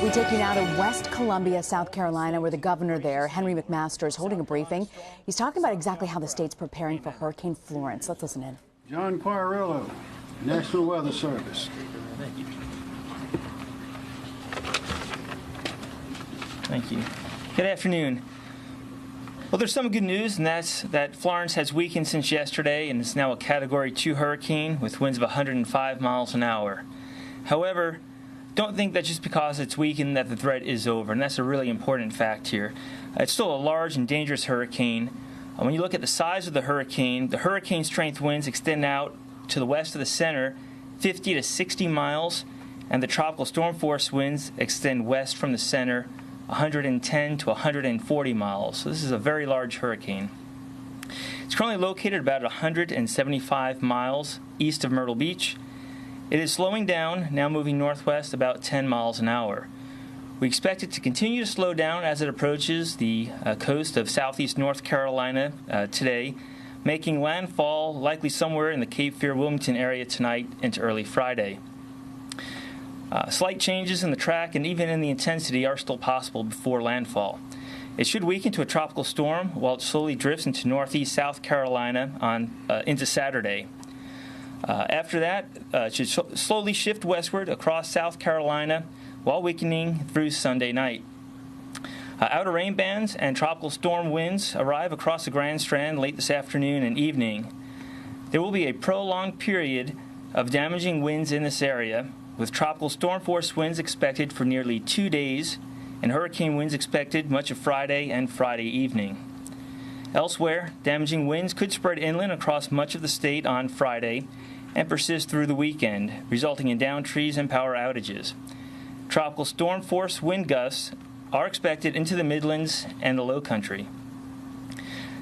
We take you now to West Columbia, South Carolina, where the governor there, Henry McMaster, is holding a briefing. He's talking about exactly how the state's preparing for Hurricane Florence. Let's listen in. John Quarillo, National Weather Service. Thank you. Good afternoon. Well, there's some good news, and that's that Florence has weakened since yesterday and is now a Category 2 hurricane with winds of 105 miles an hour. However, don't think that just because it's weakened that the threat is over, and that's a really important fact here. It's still a large and dangerous hurricane. When you look at the size of the hurricane strength winds extend out to the west of the center 50 to 60 miles, and the tropical storm force winds extend west from the center 110 to 140 miles. So this is a very large hurricane. It's currently located about 175 miles east of Myrtle Beach. It is slowing down, now moving northwest about 10 miles an hour. We expect it to continue to slow down as it approaches the coast of southeast North Carolina today, making landfall likely somewhere in the Cape Fear-Wilmington area tonight into early Friday. Slight changes in the track and even in the intensity are still possible before landfall. It should weaken to a tropical storm while it slowly drifts into northeast South Carolina into Saturday. After that, it should slowly shift westward across South Carolina while weakening through Sunday night. Outer rain bands and tropical storm winds arrive across the Grand Strand late this afternoon and evening. There will be a prolonged period of damaging winds in this area, with tropical storm force winds expected for nearly 2 days and hurricane winds expected much of Friday and Friday evening. Elsewhere, damaging winds could spread inland across much of the state on Friday and persist through the weekend, resulting in downed trees and power outages. Tropical storm force wind gusts are expected into the Midlands and the Low Country.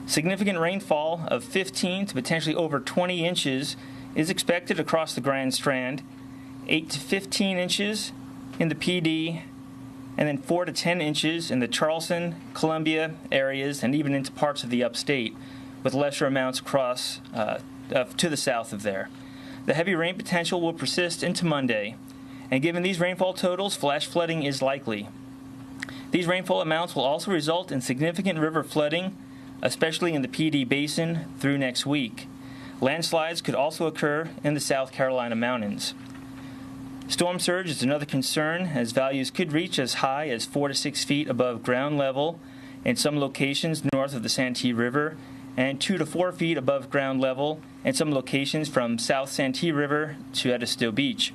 Significant rainfall of 15 to potentially over 20 inches is expected across the Grand Strand, 8 to 15 inches in the PD, and then 4 to 10 inches in the Charleston, Columbia areas, and even into parts of the Upstate, with lesser amounts across to the south of there. The heavy rain potential will persist into Monday, and given these rainfall totals, flash flooding is likely. These rainfall amounts will also result in significant river flooding, especially in the PD Basin, through next week. Landslides could also occur in the South Carolina mountains. Storm surge is another concern, as values could reach as high as 4 to 6 feet above ground level in some locations north of the Santee River, and 2 to 4 feet above ground level in some locations from South Santee River to Edisto Beach.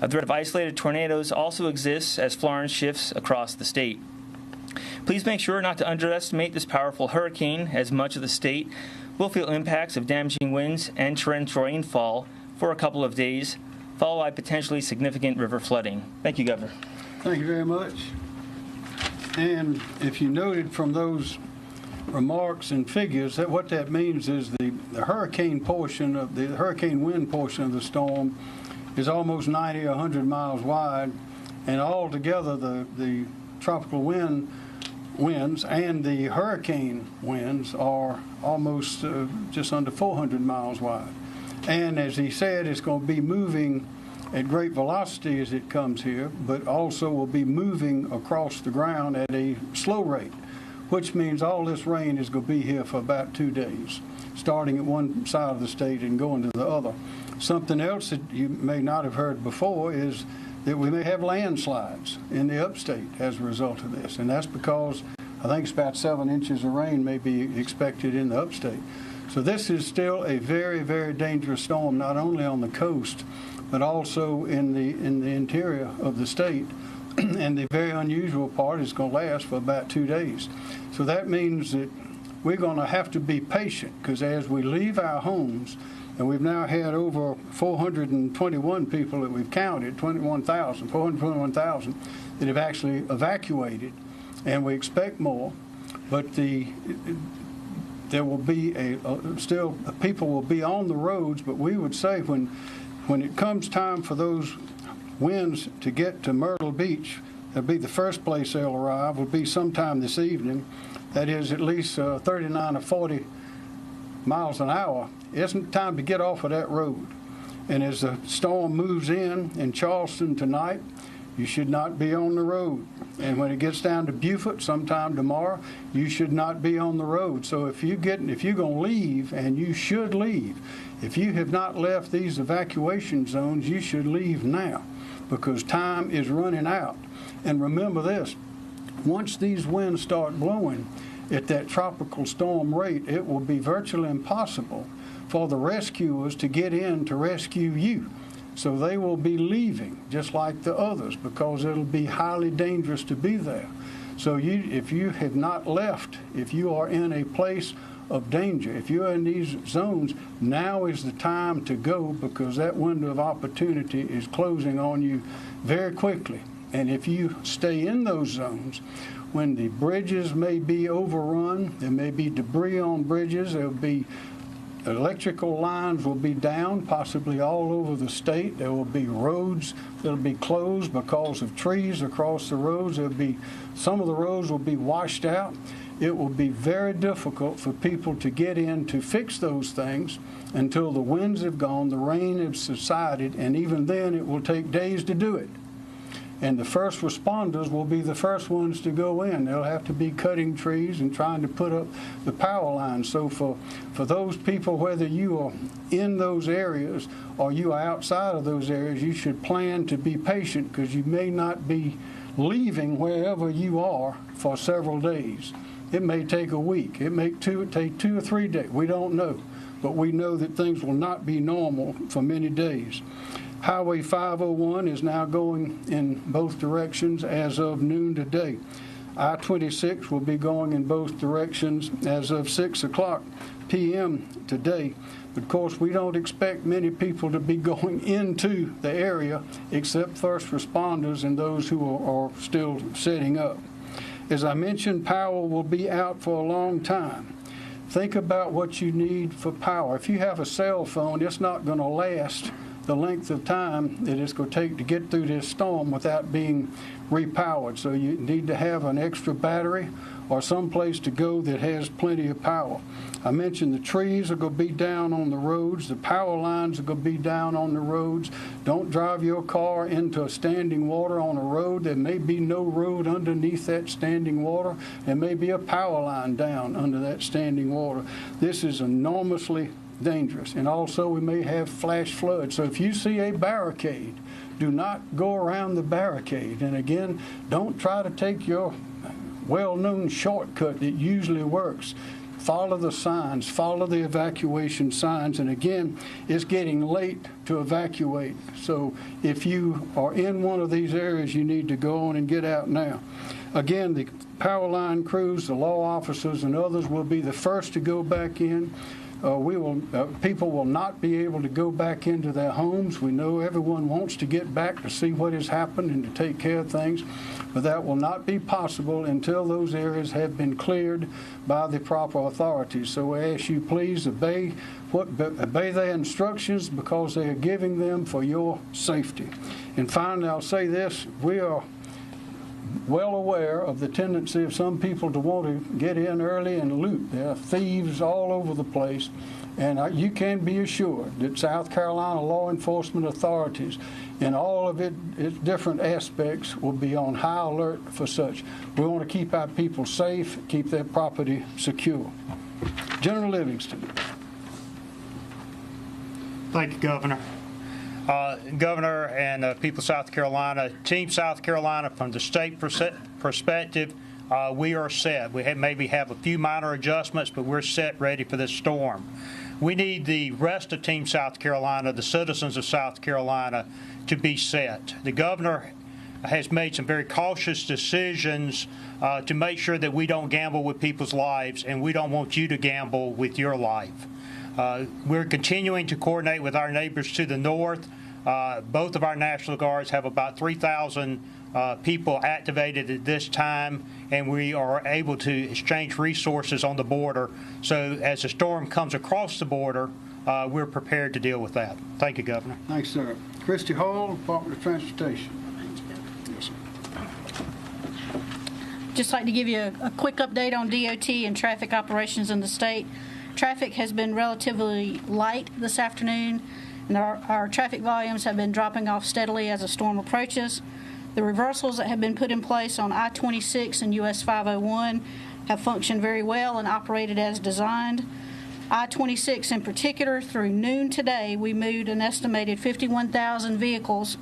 A threat of isolated tornadoes also exists as Florence shifts across the state. Please make sure not to underestimate this powerful hurricane, as much of the state will feel impacts of damaging winds and torrential rainfall for a couple of days, followed by potentially significant river flooding. Thank you, Governor. Thank you very much. And if you noted from those remarks and figures, that what that means is the hurricane portion of the hurricane wind portion of the storm is almost 90 or 100 miles wide, and altogether the tropical winds and the hurricane winds are almost just under 400 miles wide. And as he said, it's going to be moving at great velocity as it comes here, but also will be moving across the ground at a slow rate, which means all this rain is going to be here for about 2 days, starting at one side of the state and going to the other. Something else that you may not have heard before is that we may have landslides in the Upstate as a result of this, and that's because I think it's about 7 inches of rain may be expected in the Upstate. So this is still a very, very dangerous storm, not only on the coast, but also in the interior of the state. And the very unusual part is going to last for about 2 days. So that means that we're going to have to be patient, because as we leave our homes, and we've now had over 421 people that we've counted, 421,000 that have actually evacuated, and we expect more, but there will be still people will be on the roads, but we would say when it comes time for those winds to get to Myrtle Beach, that'll be the first place they'll arrive, will be sometime this evening. That is at least 39 or 40 miles an hour. It's time to get off of that road. And as the storm moves in Charleston tonight, you should not be on the road. And when it gets down to Beaufort sometime tomorrow, you should not be on the road. So if you're going to leave, and you should leave, if you have not left these evacuation zones, you should leave now, because time is running out. And remember this, once these winds start blowing at that tropical storm rate, it will be virtually impossible for the rescuers to get in to rescue you. So they will be leaving just like the others, because it'll be highly dangerous to be there. So if you have not left, if you are in a place of danger, if you're in these zones, now is the time to go, because that window of opportunity is closing on you very quickly. And if you stay in those zones, when the bridges may be overrun, there may be debris on bridges, there will be electrical lines will be down, possibly all over the state. There will be roads that will be closed because of trees across the roads. Some of the roads will be washed out. It will be very difficult for people to get in to fix those things until the winds have gone, the rain has subsided, and even then it will take days to do it. And the first responders will be the first ones to go in. They'll have to be cutting trees and trying to put up the power lines. So for those people, whether you are in those areas or you are outside of those areas, you should plan to be patient, because you may not be leaving wherever you are for several days. It may take a week. It may take 2 or 3 days. We don't know. But we know that things will not be normal for many days. Highway 501 is now going in both directions as of noon today. I-26 will be going in both directions as of 6 o'clock p.m. today. But of course, we don't expect many people to be going into the area except first responders and those who are still setting up. As I mentioned, power will be out for a long time. Think about what you need for power. If you have a cell phone, it's not going to last the length of time that it's going to take to get through this storm without being repowered. So you need to have an extra battery or some place to go that has plenty of power. I mentioned the trees are going to be down on the roads. The power lines are going to be down on the roads. Don't drive your car into standing water on a road. There may be no road underneath that standing water. There may be a power line down under that standing water. This is enormously dangerous. And also we may have flash floods. So if you see a barricade, do not go around the barricade. And again, don't try to take your well-known shortcut that usually works. Follow the signs, follow the evacuation signs. And again, it's getting late to evacuate. So if you are in one of these areas, you need to go on and get out now. Again, the power line crews, the law officers, and others will be the first to go back in. People will not be able to go back into their homes. We know everyone wants to get back to see what has happened and to take care of things, but that will not be possible until those areas have been cleared by the proper authorities. So we ask you, please obey their instructions, because they are giving them for your safety. And finally, I'll say this: we are well aware of the tendency of some people to want to get in early and loot. There are thieves all over the place, and you can be assured that South Carolina law enforcement authorities in all of its different aspects will be on high alert for such. We want to keep our people safe, keep their property secure. General Livingston. Thank you, Governor. Governor and people of South Carolina, Team South Carolina, from the state perspective, we are set. We maybe have a few minor adjustments, but we're set, ready for this storm. We need the rest of Team South Carolina, the citizens of South Carolina, to be set. The governor has made some very cautious decisions to make sure that we don't gamble with people's lives, and we don't want you to gamble with your life. We're continuing to coordinate with our neighbors to the north. Both of our National Guards have about 3,000 people activated at this time, and we are able to exchange resources on the border. So as the storm comes across the border, we're prepared to deal with that. Thank you, Governor. Thanks, sir. Christy Hall, Department of Transportation. Yes, sir. Just like to give you a quick update on DOT and traffic operations in the state. Traffic has been relatively light this afternoon, and our traffic volumes have been dropping off steadily as the storm approaches. The reversals that have been put in place on I-26 and US 501 have functioned very well and operated as designed. I-26 in particular, through noon today, we moved an estimated 51,000 vehicles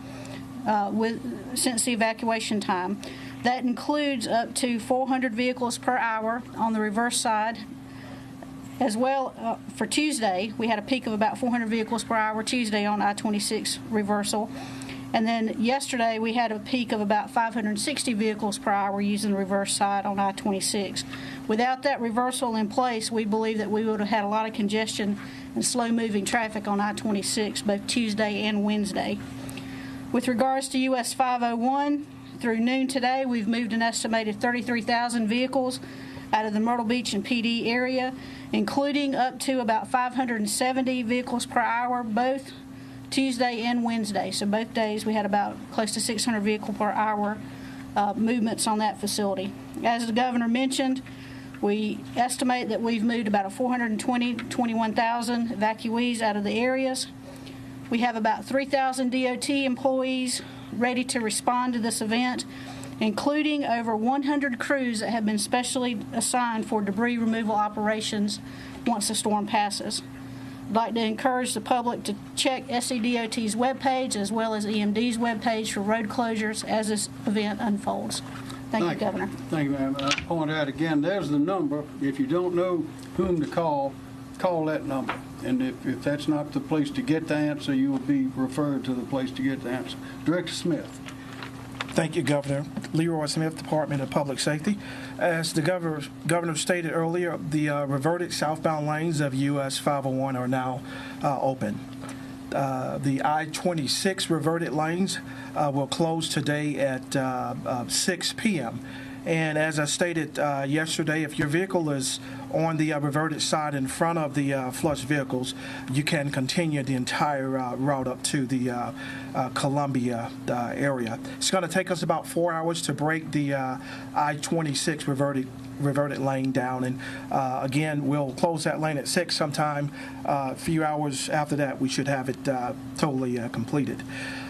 since the evacuation time. That includes up to 400 vehicles per hour on the reverse side. As well, for Tuesday, we had a peak of about 400 vehicles per hour Tuesday on I-26 reversal. And then yesterday, we had a peak of about 560 vehicles per hour using the reverse side on I-26. Without that reversal in place, we believe that we would have had a lot of congestion and slow-moving traffic on I-26 both Tuesday and Wednesday. With regards to US 501, through noon today, we've moved an estimated 33,000 vehicles out of the Myrtle Beach and PD area, including up to about 570 vehicles per hour, both Tuesday and Wednesday. So both days we had about close to 600 vehicle per hour movements on that facility. As the governor mentioned, we estimate that we've moved about 21,000 evacuees out of the areas. We have about 3,000 DOT employees ready to respond to this event, including over 100 crews that have been specially assigned for debris removal operations once the storm passes. I'd like to encourage the public to check SCDOT's webpage as well as EMD's webpage for road closures as this event unfolds. Thank you, Governor. Thank you, ma'am. I point out again, there's the number. If you don't know whom to call that number. And if that's not the place to get the answer, you will be referred to the place to get the answer. Director Smith. Thank you, Governor. Leroy Smith, Department of Public Safety. As the governor stated earlier, the reverted southbound lanes of US 501 are now open. The I-26 reverted lanes will close today at 6 p.m. And as I stated yesterday, if your vehicle is on the reverted side in front of the flush vehicles, you can continue the entire route up to the Columbia area. It's going to take us about 4 hours to break the I-26 reverted lane down, and again, we'll close that lane at 6 sometime. A few hours after that, we should have it totally completed.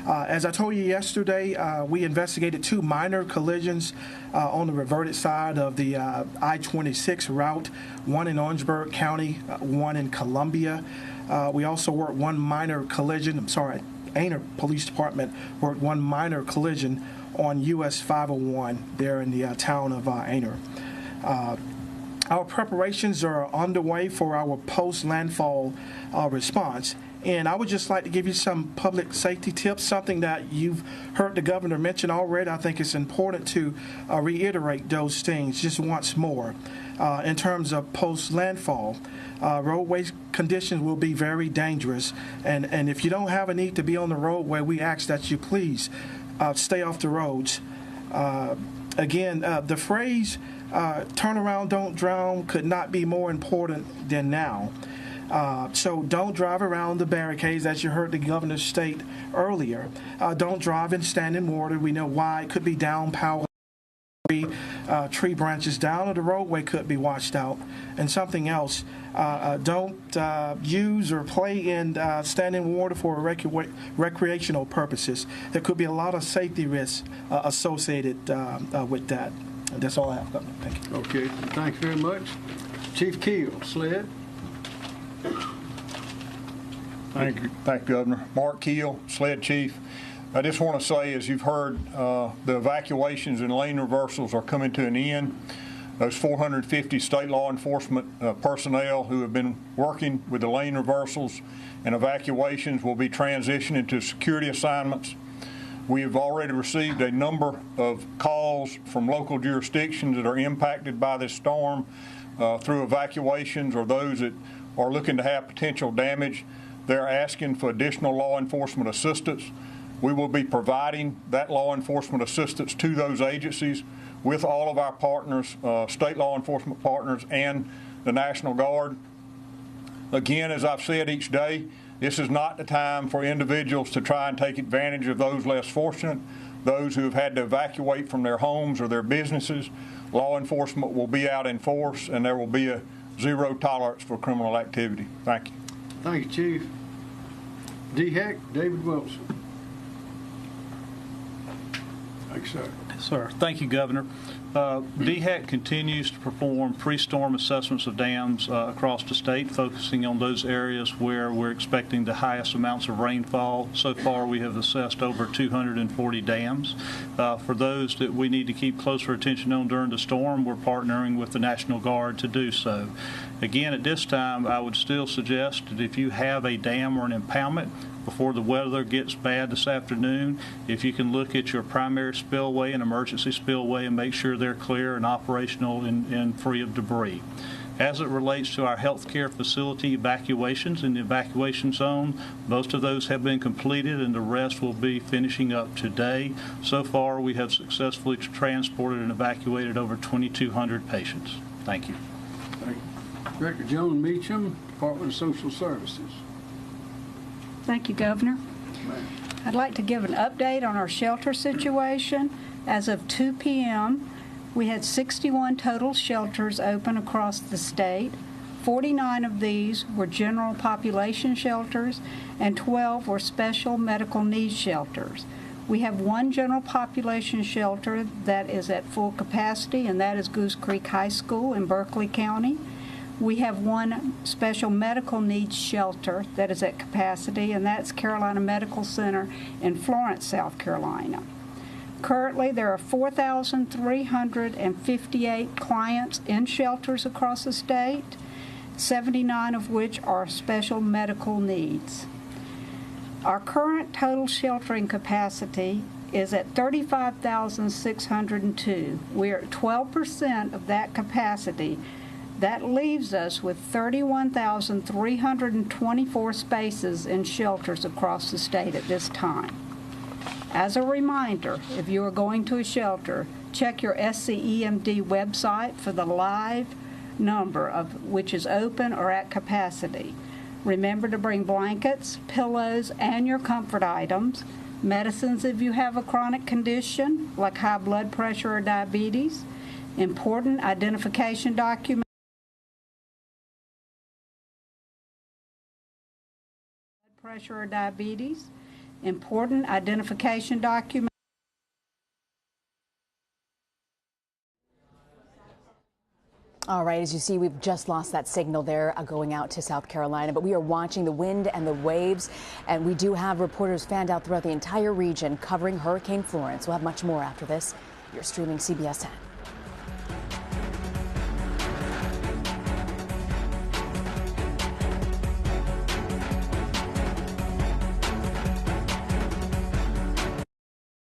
As I told you yesterday, we investigated 2 minor collisions on the reverted side of the I-26 route, one in Orangeburg County, one in Columbia. We also worked one minor collision, Aner Police Department worked one minor collision on US 501 there in the town of Aner. Our preparations are underway for our post-landfall response. And I would just like to give you some public safety tips, something that you've heard the governor mention already. I think it's important to reiterate those things just once more. In terms of post-landfall, roadway conditions will be very dangerous. And if you don't have a need to be on the roadway, we ask that you please stay off the roads. Again, the phrase, turn around, don't drown, could not be more important than now. So don't drive around the barricades, as you heard the governor state earlier. Don't drive and stand in water. We know why. It could be down power. Tree branches down, or the roadway could be washed out. And something else, don't use or play in standing water for recreational purposes. There could be a lot of safety risks associated with that. That's all I have, Governor. Thank you. Okay, thank you very much. Chief Keel, SLED. Thank you, Governor. Mark Keel, SLED Chief. I just want to say, as you've heard, the evacuations and lane reversals are coming to an end. Those 450 state law enforcement personnel who have been working with the lane reversals and evacuations will be transitioning to security assignments. We have already received a number of calls from local jurisdictions that are impacted by this storm through evacuations, or those that are looking to have potential damage. They're asking for additional law enforcement assistance. We will be providing that law enforcement assistance to those agencies with all of our partners, state law enforcement partners and the National Guard. Again, as I've said each day, this is not the time for individuals to try and take advantage of those less fortunate, those who have had to evacuate from their homes or their businesses. Law enforcement will be out in force, and there will be a zero tolerance for criminal activity. Thank you. Thank you, Chief. DHEC, David Wilson. Thanks, sir. Sir, thank you, Governor. DHEC continues to perform pre-storm assessments of dams across the state, focusing on those areas where we're expecting the highest amounts of rainfall. So far, we have assessed over 240 dams. For those that we need to keep closer attention on during the storm, we're partnering with the National Guard to do so. Again, at this time, I would still suggest that if you have a dam or an impoundment, before the weather gets bad this afternoon, if you can look at your primary spillway and emergency spillway and make sure they're clear and operational and free of debris. As it relates to our healthcare facility evacuations in the evacuation zone, most of those have been completed and the rest will be finishing up today. So far, we have successfully transported and evacuated over 2,200 patients. Thank you. Thank you. Director Joan Meacham, Department of Social Services. Thank you, Governor. I'd like to give an update on our shelter situation. As of 2 p.m., we had 61 total shelters open across the state. 49 of these were general population shelters, and 12 were special medical needs shelters. We have one general population shelter that is at full capacity, and that is Goose Creek High School in Berkeley County. We have one special medical needs shelter that is at capacity, and that's Carolina Medical Center in Florence, South Carolina. Currently, there are 4,358 clients in shelters across the state, 79 of which are special medical needs. Our current total sheltering capacity is at 35,602. We're at 12% of that capacity. That leaves us with 31,324 spaces in shelters across the state at this time. As a reminder, if you are going to a shelter, check your SCEMD website for the live number of which is open or at capacity. Remember to bring blankets, pillows, and your comfort items, medicines if you have a chronic condition like high blood pressure or diabetes, important identification documents, pressure or diabetes, important identification documents. All right, as you see, we've just lost that signal there going out to South Carolina, but we are watching the wind and the waves, and we do have reporters fanned out throughout the entire region covering Hurricane Florence. We'll have much more after this. You're streaming CBS 10.